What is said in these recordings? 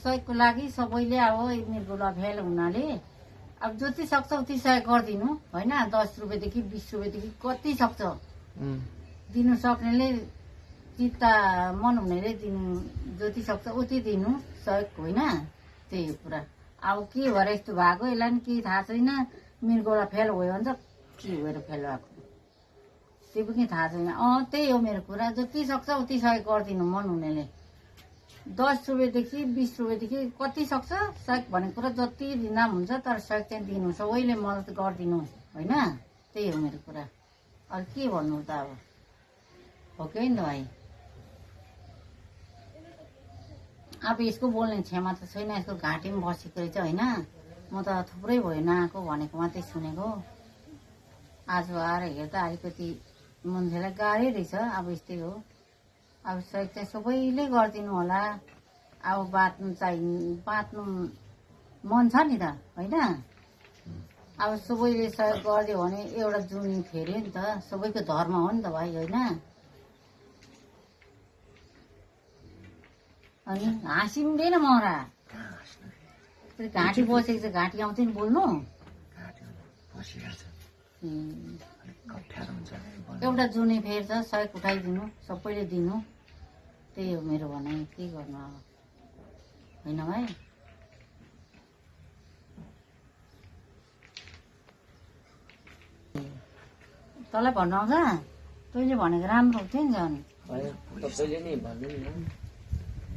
सहयोगको लागि सबैले अब निर्गुला फेल हुनाले अब जति सक्छ उति सहयोग गरिदिनु होइन। 10 रुपियाँदेखि 20 रुपियाँदेखि कति सक्छ दिनु सक्नेले चित्ता मन हुनेले दिनु जति सक्छ उति दिनु सहयोग होइन। त्यही हो कुरा। अब के भएर यस्तो भएको यसलाई नि केही थाहा छैन। निर्गुला फेल भयो भने त के भएर फेल भएको त्यो पनि थाहा छैन। त्यही हो मेरो कुरा। जति सक्छ उति सहयोग गरिदिनु मन हुनेले 10 रुपियाँदेखि 20 रुपियाँदेखि कति सक्छ सहयोग भनेको कुरा जति दिँदा हुन्छ तर सहयोग चाहिँ दिनु सबैले मद्दत गरिदिनु होइन। त्यही हो मेरो कुरा। अरू के भन्नु त अब हो कि नि भाइ। अब यसको बोल्ने क्षमा त छैन। यसको घाँटी पनि बसेको रहेछ होइन। म त थुप्रै भयो नआएको भनेको मात्रै सुनेको। आज आएर हेर्दा अलिकति मान्छेलाई गाह्रै रहेछ। अब यस्तै हो। अब सहयोग चाहिँ सबैले गरिदिनु होला। अब बाँच्नु मन छ नि त होइन। अब सबैले सहयोग गरिदियो भने एउटा जुनी फेऱ्यो नि त। सबैको धर्म हो नि त भाइ होइन। अनि हाँसिँदैन मरा घाँटी बसेको छ। घाँटी आउँछ नि बोल्नु। एउटा जुनी फेर्छ सहयोग उठाइदिनु सबैले दिनु। त्यही हो मेरो भनाइ। के गर्नु अब होइन भाइ। तँलाई भन्नु आउँछ? तैँले भनेको राम्रो हुन्थ्यो नि झन्।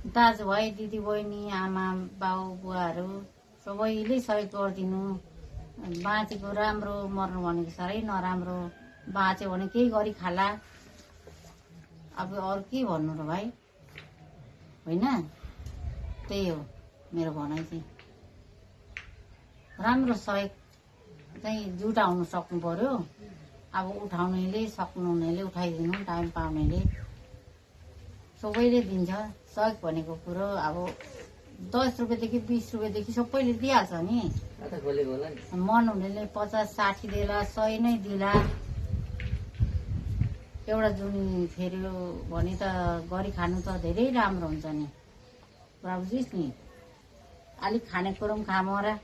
दाजुभाइ दिदी बहिनी आमा बाउ बुवाहरू सबैले सहयोग गरिदिनु। बाँचेको राम्रो मर्नु भनेको साह्रै नराम्रो। बाँच्यो भने केही गरी खाला। अब अरू के भन्नु र भाइ होइन। त्यही हो मेरो भनाइ चाहिँ। राम्रो सहयोग चाहिँ जुटाउनु सक्नु पर्यो। अब उठाउनेले सक्नुहुनेले उठाइदिनु। टाइम पाउनेले सबैले दिन्छ। सहयोग भनेको कुरो अब 10 रुपियाँदेखि 20 रुपियाँदेखि सबैले दिइहाल्छ नि। मन हुनेले 50 60 देला 100 नै दिला। एउटा जुनी फेऱ्यो भने त गरी खानु त धेरै राम्रो हुन्छ नि। बुझिस् नि। अलिक खानेकुरो पनि खा मरा।